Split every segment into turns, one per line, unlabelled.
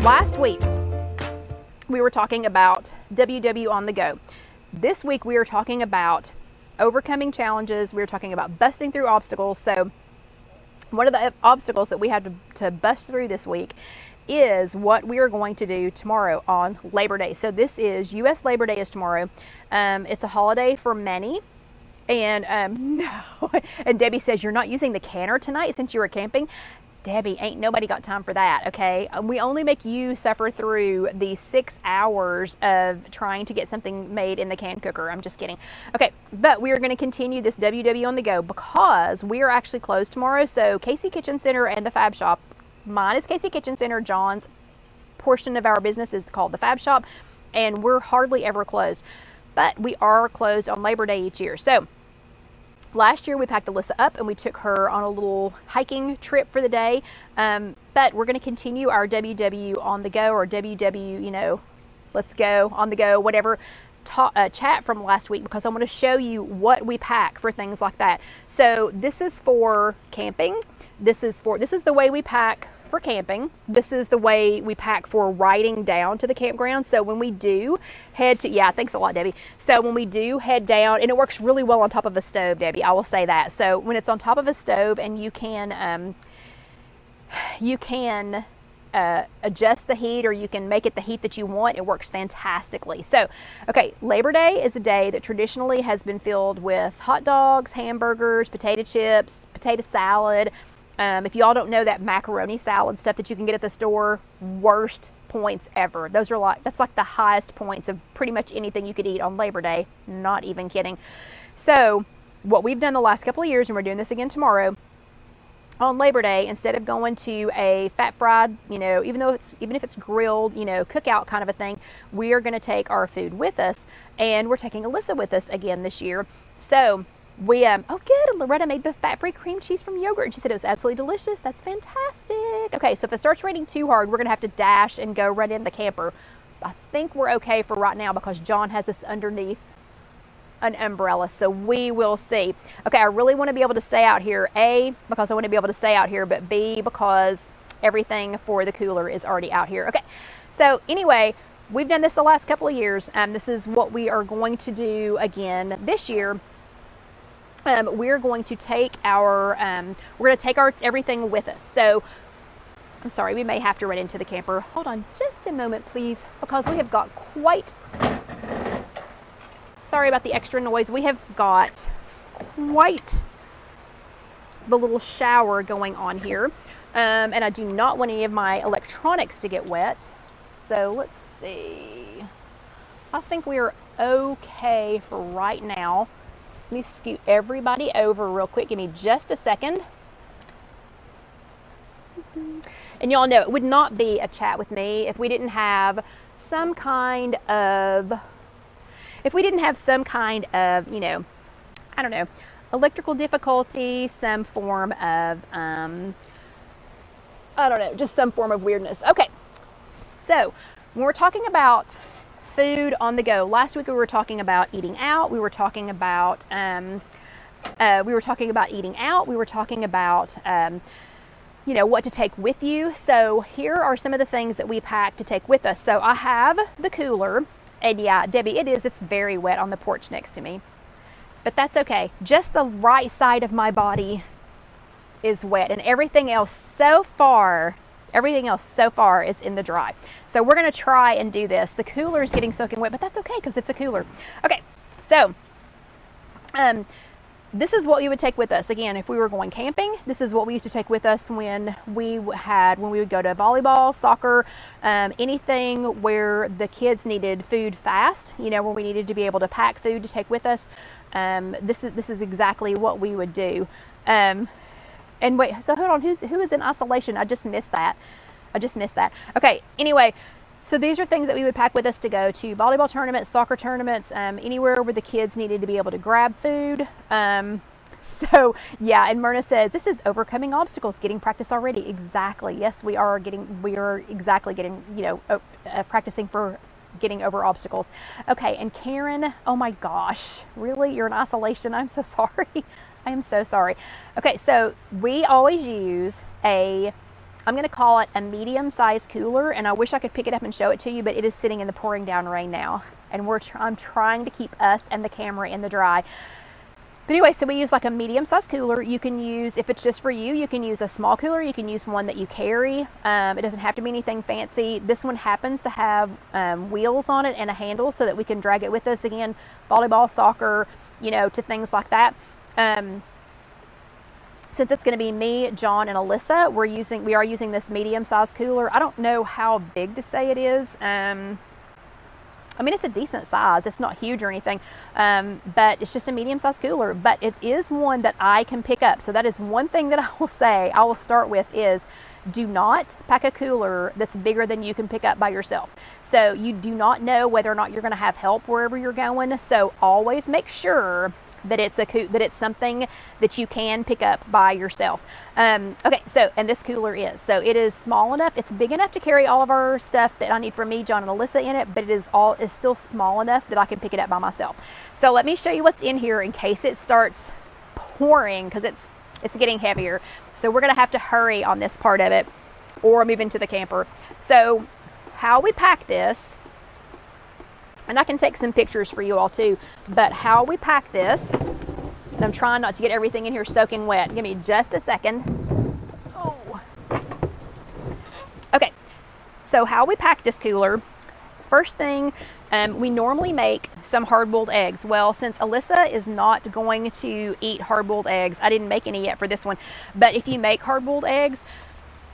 last week we were talking about WW on the go. This week we are talking about overcoming challenges. We're talking about busting through obstacles. So one of the obstacles that we had to bust through this week is what we are going to do tomorrow on Labor Day. So this is U.S. Labor Day is tomorrow. It's a holiday for many. And no. And Debbie says, you're not using the canner tonight since you were camping? Debbie, ain't nobody got time for that, okay? We only make you suffer through the 6 hours of trying to get something made in the can cooker. I'm just kidding. Okay, but we are going to continue this WW on the go because we are actually closed tomorrow. So Casey Kitchen Center and the Fab Shop, mine is Casey Kitchen Center, John's portion of our business is called the Fab Shop, and we're hardly ever closed. But we are closed on Labor Day each year. So last year we packed Alyssa up and we took her on a little hiking trip for the day. But we're going to continue our WW on the go, or WW, let's go on the go, whatever chat from last week, because I want to show you what we pack for things like that. So this is for camping. This is the way we pack for camping. This is the way we pack for riding down to the campground. So when we do head to, yeah, thanks a lot, Debbie. So when we do head down, and it works really well on top of a stove, Debbie, I will say that. So when it's on top of a stove and you can adjust the heat, or you can make it the heat that you want, it works fantastically. So, okay, Labor Day is a day that traditionally has been filled with hot dogs, hamburgers, potato chips, potato salad. If y'all don't know that macaroni salad stuff that you can get at the store, worst points ever. That's like the highest points of pretty much anything you could eat on Labor Day. Not even kidding. So what we've done the last couple of years, and we're doing this again tomorrow, on Labor Day, instead of going to a fat fried, even if it's grilled, cookout kind of a thing, we are going to take our food with us, and we're taking Alyssa with us again this year. So we, oh good, and Loretta made the fat-free cream cheese from yogurt, and she said it was absolutely delicious. That's fantastic. Okay, so if it starts raining too hard, we're gonna have to dash and go run in the camper. I think we're okay for right now because John has us underneath an umbrella, so we will see. Okay, I really want to be able to stay out here, A, because I want to be able to stay out here, but B, because everything for the cooler is already out here. Okay, so anyway, we've done this the last couple of years. This is what we are going to do again this year. We're going to take our everything with us. So I'm sorry, we may have to run into the camper. Hold on just a moment, please, because we have got sorry about the extra noise. We have got quite the little shower going on here. And I do not want any of my electronics to get wet. So let's see. I think we are okay for right now. Let me scoot everybody over real quick. Give me just a second. And y'all know it would not be a chat with me if we didn't have some kind of, I don't know, electrical difficulty, some form of, I don't know, just some form of weirdness. Okay, so when we're talking about food on the go, last week we were talking about eating out. We were talking about eating out. We were talking about what to take with you. So here are some of the things that we pack to take with us. So I have the cooler, and yeah, Debbie, it's very wet on the porch next to me, but that's okay. Just the right side of my body is wet, and everything else so far is in the dry. So we're going to try and do this. The cooler is getting soaking wet, but that's okay because it's a cooler. Okay, so this is what you would take with us. Again, if we were going camping, this is what we used to take with us when we would go to volleyball, soccer, anything where the kids needed food fast, where we needed to be able to pack food to take with us. This is exactly what we would do. And wait, so hold on, who is in isolation? I just missed that. Okay, anyway, so these are things that we would pack with us to go to volleyball tournaments, soccer tournaments, anywhere where the kids needed to be able to grab food. So yeah, and Myrna says, this is overcoming obstacles, getting practice already. Exactly. Yes, we are exactly getting, practicing for getting over obstacles. Okay, and Karen, oh my gosh, really? You're in isolation? I'm so sorry. I am so sorry. Okay, so we always use a I'm going to call it a medium-sized cooler, and I wish I could pick it up and show it to you, but it is sitting in the pouring down rain now, and I'm trying to keep us and the camera in the dry. But anyway, so we use like a medium-sized cooler. You can use, if it's just for you, you can use a small cooler. You can use one that you carry. It doesn't have to be anything fancy. This one happens to have wheels on it and a handle so that we can drag it with us. Again, volleyball, soccer, you know, to things like that. Since it's going to be me, John, and Alyssa, we are using this medium-sized cooler. I don't know how big to say it is. I mean, it's a decent size. It's not huge or anything, but it's just a medium-sized cooler. But it is one that I can pick up. So that is one thing that I will start with is do not pack a cooler that's bigger than you can pick up by yourself. So you do not know whether or not you're going to have help wherever you're going. So always make sure that it's something that you can pick up by yourself. Okay, so, and this cooler it is small enough, it's big enough to carry all of our stuff that I need for me, John, and Alyssa in it, but it is still small enough that I can pick it up by myself. So let me show you what's in here in case it starts pouring, because it's getting heavier. So we're gonna have to hurry on this part of it or move into the camper. So how we pack this, and I can take some pictures for you all too, but how we pack this, and I'm trying not to get everything in here soaking wet. Give me just a second. Oh. Okay, so how we pack this cooler, first thing, we normally make some hard-boiled eggs. Well, since Alyssa is not going to eat hard-boiled eggs, I didn't make any yet for this one, but if you make hard-boiled eggs,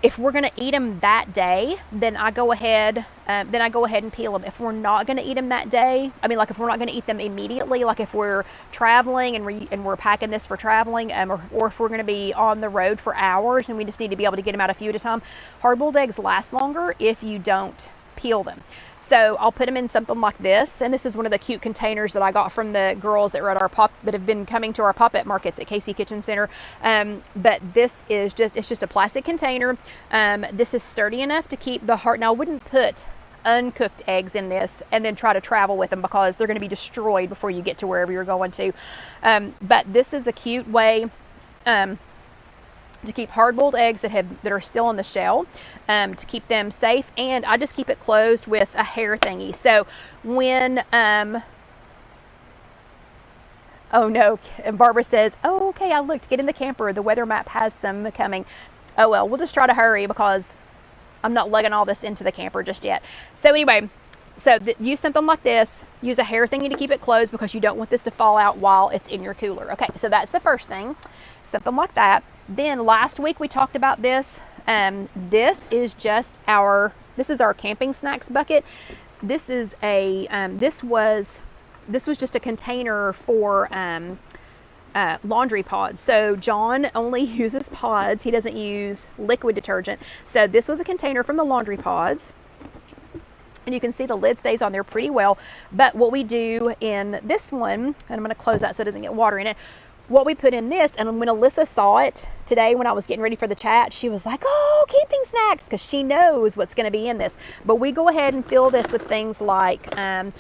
if we're going to eat them that day, then I go ahead and peel them. If we're not going to eat them that day, I mean, like if we're not going to eat them immediately, like if we're traveling and we're packing this for traveling, or if we're going to be on the road for hours and we just need to be able to get them out a few at a time, hard-boiled eggs last longer if you don't peel them. So I'll put them in something like this, and this is one of the cute containers that I got from the girls that were at that have been coming to our pop-up markets at Casey Kitchen Center. But this is it's just a plastic container. This is sturdy enough to keep the hard. Now I wouldn't put uncooked eggs in this and then try to travel with them because they're going to be destroyed before you get to wherever you're going to. But this is a cute way to keep hard-boiled eggs that are still in the shell, to keep them safe, and I just keep it closed with a hair thingy. So when oh no, and Barbara says, oh okay, I looked, get in the camper, the weather map has some coming. Oh well, we'll just try to hurry because I'm not lugging all this into the camper just yet. So anyway, so use something like this, use a hair thingy to keep it closed because you don't want this to fall out while it's in your cooler. Okay, so that's the first thing, something like that. Then last week we talked about this. This is our camping snacks bucket. This is this was just a container for laundry pods. So John only uses pods. He doesn't use liquid detergent. So this was a container from the laundry pods. And you can see the lid stays on there pretty well. But what we do in this one, and I'm going to close that so it doesn't get water in it. What we put in this, and when Alyssa saw it today when I was getting ready for the chat, she was like, oh, camping snacks, because she knows what's going to be in this. But we go ahead and fill this with things like the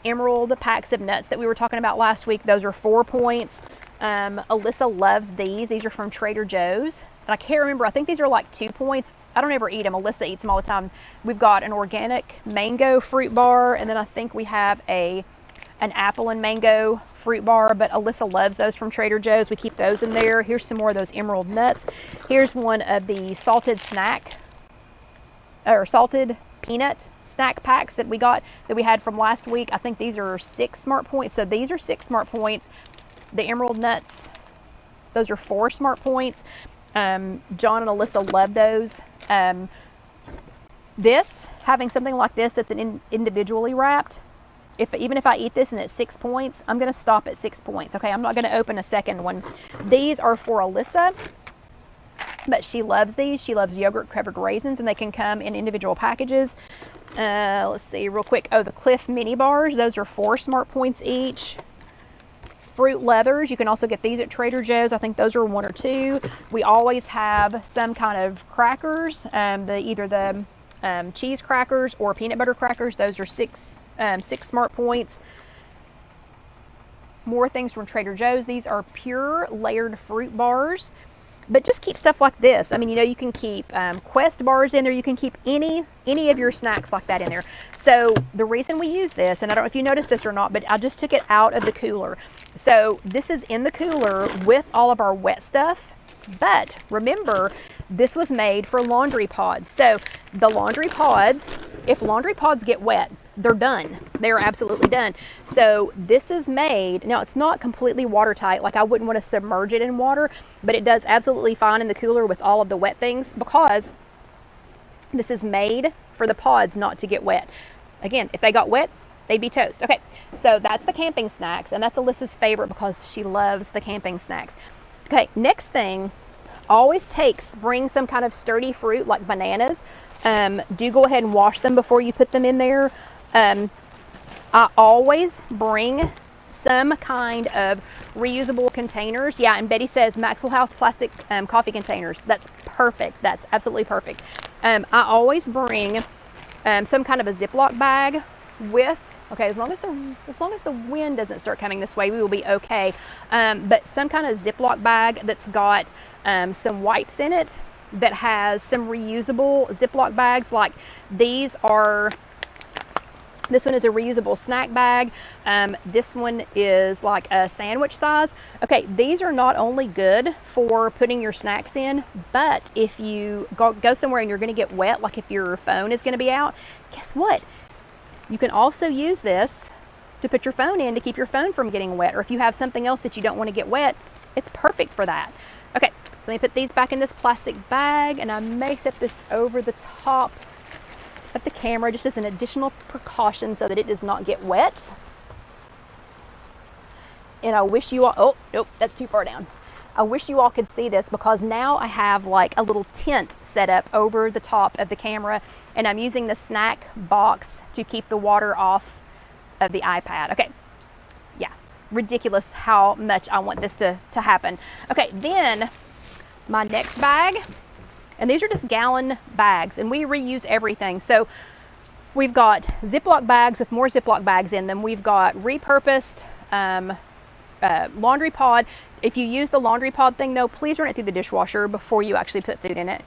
emerald packs of nuts that we were talking about last week. Those are 4 points. Alyssa loves these. These are from Trader Joe's. And I can't remember. I think these are like 2 points. I don't ever eat them. Alyssa eats them all the time. We've got an organic mango fruit bar, and then I think we have an apple and mango fruit bar, but Alyssa loves those from Trader Joe's. We keep those in there. Here's some more of those emerald nuts. Here's one of the salted peanut snack packs that we had from last week. I think these are 6 Smart Points. So these are 6 Smart Points. The emerald nuts, those are 4 Smart Points. John and Alyssa love those. Having something like this that's individually wrapped, even if I eat this and it's 6 points, I'm going to stop at 6 points. Okay, I'm not going to open a second one. These are for Alyssa, but she loves these. She loves yogurt covered raisins, and they can come in individual packages. Let's see real quick. Oh, the Cliff mini bars. Those are 4 Smart Points each. Fruit leathers. You can also get these at Trader Joe's. I think those are 1 or 2. We always have some kind of crackers, either the cheese crackers or peanut butter crackers. Those are 6 Smart Points. More things from Trader Joe's. These are pure layered fruit bars. But just keep stuff like this. I mean, you know, you can keep Quest bars in there. You can keep any of your snacks like that in there. So the reason we use this, and I don't know if you noticed this or not, but I just took it out of the cooler. So this is in the cooler with all of our wet stuff. But remember, this was made for laundry pods. So the laundry pods, if laundry pods get wet, they're done. They're absolutely done. So this is made, now it's not completely watertight, like I wouldn't want to submerge it in water, but it does absolutely fine in the cooler with all of the wet things because this is made for the pods not to get wet. Again, if they got wet, they'd be toast. Okay, so that's the camping snacks, and that's Alyssa's favorite because she loves the camping snacks. Okay, next thing, always bring some kind of sturdy fruit like bananas. Do go ahead and wash them before you put them in there. I always bring some kind of reusable containers. Yeah, and Betty says Maxwell House plastic coffee containers. That's perfect. That's absolutely perfect. I always bring some kind of a Ziploc bag with, okay, as long as the wind doesn't start coming this way, we will be okay. But some kind of Ziploc bag that's got some wipes in it, that has some reusable Ziploc bags. Like this one is a reusable snack bag. This one is like a sandwich size. Okay, these are not only good for putting your snacks in, but if you go somewhere and you're going to get wet, like if your phone is going to be out, guess what? You can also use this to put your phone in to keep your phone from getting wet. Or if you have something else that you don't want to get wet, it's perfect for that. Okay, so let me put these back in this plastic bag, and I may set this over the top of the camera just as an additional precaution so that it does not get wet. And I wish you all, oh, nope, that's too far down. I wish you all could see this because now I have like a little tent set up over the top of the camera, and I'm using the snack box to keep the water off of the iPad. Okay, yeah, ridiculous how much I want this to happen. Okay, then my next bag, and these are just gallon bags, and we reuse everything. So we've got Ziploc bags with more Ziploc bags in them. We've got repurposed laundry pod. If you use the laundry pod thing though, please run it through the dishwasher before you actually put food in it.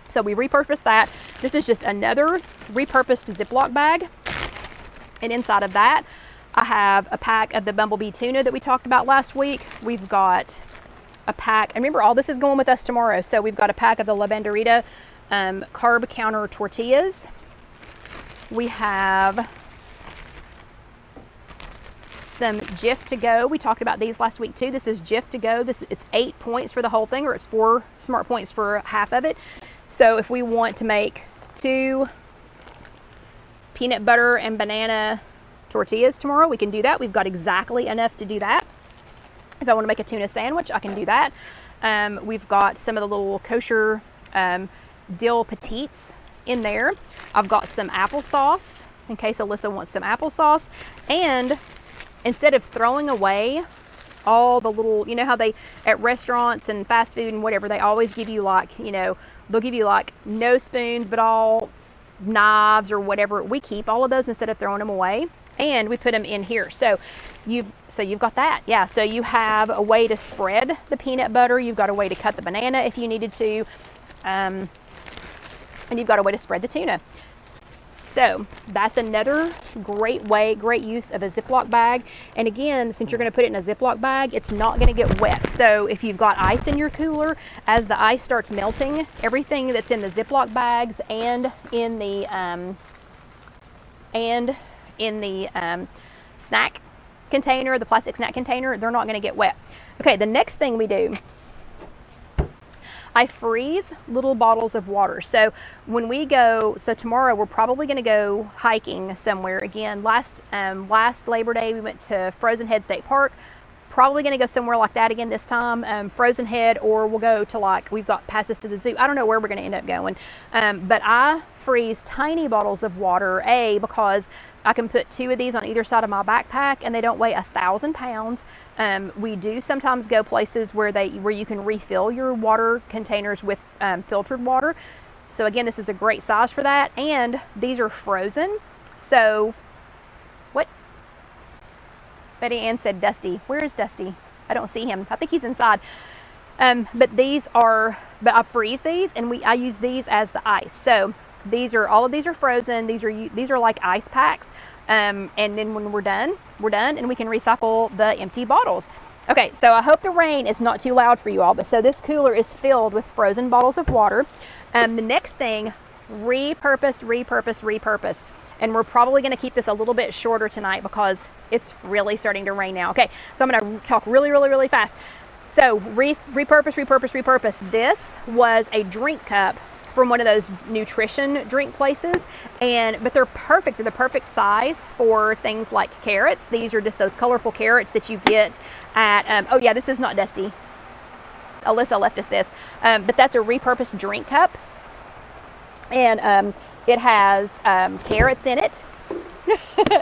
So we repurposed that. This is just another repurposed Ziploc bag. And inside of that, I have a pack of the Bumblebee tuna that we talked about last week. We've got a pack, and remember all this is going with us tomorrow. So we've got a pack of the La Banderita carb counter tortillas. We have some Jif to go. We talked about these last week too. This is Jif to go. It's 8 points for the whole thing, or it's 4 smart points for half of it. So if we want to make 2 peanut butter and banana tortillas tomorrow, we can do that. We've got exactly enough to do that. If I want to make a tuna sandwich, I can do that. We've got some of the little kosher dill petites in there. I've got some applesauce in case Alyssa wants some applesauce. And instead of throwing away all the little, you know how they, at restaurants and fast food and whatever, they always give you like, you know, they'll give you like no spoons, but all knives or whatever. We keep all of those instead of throwing them away, and we put them in here. So you've got that. Yeah, so you have a way to spread the peanut butter. You've got a way to cut the banana if you needed to. And you've got a way to spread the tuna. So that's another great use of a Ziploc bag. And again, since you're going to put it in a Ziploc bag, it's not going to get wet. So if you've got ice in your cooler, as the ice starts melting, everything that's in the Ziploc bags and in the snack container, the plastic snack container, they're not going to get wet. Okay, the next thing we do, I freeze little bottles of water. So when we go, so tomorrow we're probably going to go hiking somewhere again. Last Labor Day we went to Frozen Head State Park. Probably going to go somewhere like that again this time, Frozen Head, or we'll go to like, we've got passes to the zoo. I don't know where we're going to end up going, but I freeze tiny bottles of water, because I can put 2 of these on either side of my backpack and they don't weigh 1,000 pounds. We do sometimes go places where you can refill your water containers with filtered water. So again, this is a great size for that. And these are frozen. So what? Betty Ann said Dusty. Where is Dusty? I don't see him. I think he's inside. But I freeze these, and I use these as the ice. So all of these are frozen. These are like ice packs. And then when we're done, and we can recycle the empty bottles. Okay, so I hope the rain is not too loud for you all, but so this cooler is filled with frozen bottles of water. The next thing, repurpose, repurpose, repurpose. And we're probably gonna keep this a little bit shorter tonight because it's really starting to rain now. Okay, so I'm gonna talk really, really, really fast. So repurpose, repurpose, repurpose. This was a drink cup from one of those nutrition drink places, but they're perfect. They're the perfect size for things like carrots. These are just those colorful carrots that you get at, oh yeah, this is not dusty. Alyssa left us this, but that's a repurposed drink cup, and it has carrots in it.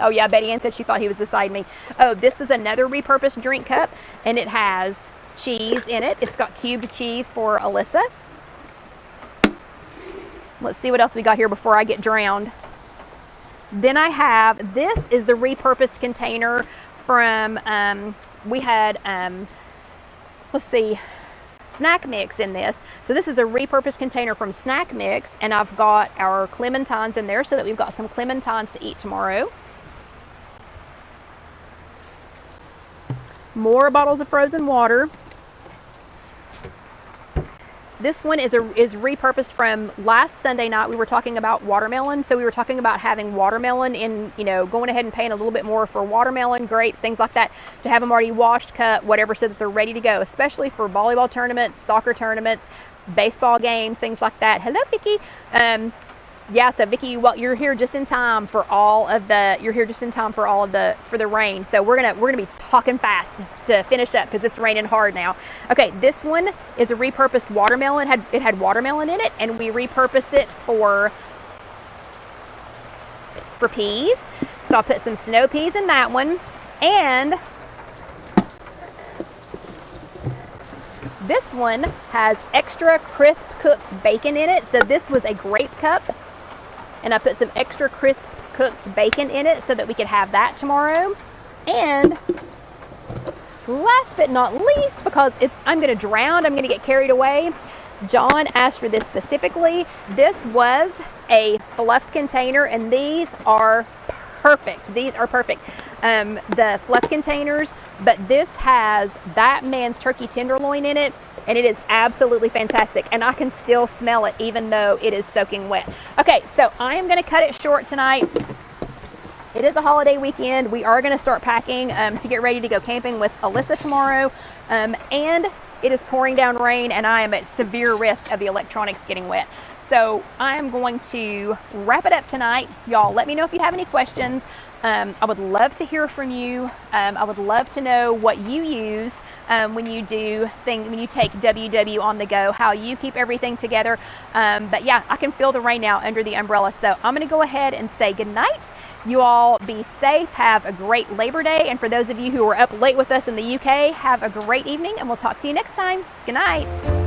Oh yeah, Betty Ann said she thought he was beside me. Oh, this is another repurposed drink cup, and it has cheese in it. It's got cubed cheese for Alyssa. Let's see what else we got here before I get drowned. Then I have, this is the repurposed container from, we had, let's see, Snack Mix in this. So this is a repurposed container from Snack Mix, and I've got our clementines in there so that we've got some clementines to eat tomorrow. More bottles of frozen water. This one is repurposed from last Sunday night. We were talking about watermelon. So we were talking about having watermelon in, going ahead and paying a little bit more for watermelon, grapes, things like that, to have them already washed, cut, whatever, so that they're ready to go, especially for volleyball tournaments, soccer tournaments, baseball games, things like that. Hello, Vicki. Yeah, so Vicki, well, you're here just in time for all of the for the rain. So we're gonna be talking fast to finish up because it's raining hard now. Okay, this one is a repurposed watermelon. It had watermelon in it, and we repurposed it for peas. So I'll put some snow peas in that one, and this one has extra crisp cooked bacon in it. So this was a grape cup, and I put some extra crisp cooked bacon in it so that we could have that tomorrow. And last but not least, because I'm going to drown, I'm going to get carried away, John asked for this specifically. This was a fluff container, and these are perfect. These are perfect. The fluff containers, but this has that man's turkey tenderloin in it, and it is absolutely fantastic, and I can still smell it even though it is soaking wet. Okay, so I am going to cut it short tonight. It is a holiday weekend. We are going to start packing to get ready to go camping with Alyssa tomorrow, and it is pouring down rain, and I am at severe risk of the electronics getting wet. So I am going to wrap it up tonight. Y'all, let me know if you have any questions. I would love to hear from you. I would love to know what you use when you take WW on the go, how you keep everything together. But yeah, I can feel the rain now under the umbrella. So I'm going to go ahead and say goodnight. You all be safe. Have a great Labor Day. And for those of you who are up late with us in the UK, have a great evening, and we'll talk to you next time. Good night.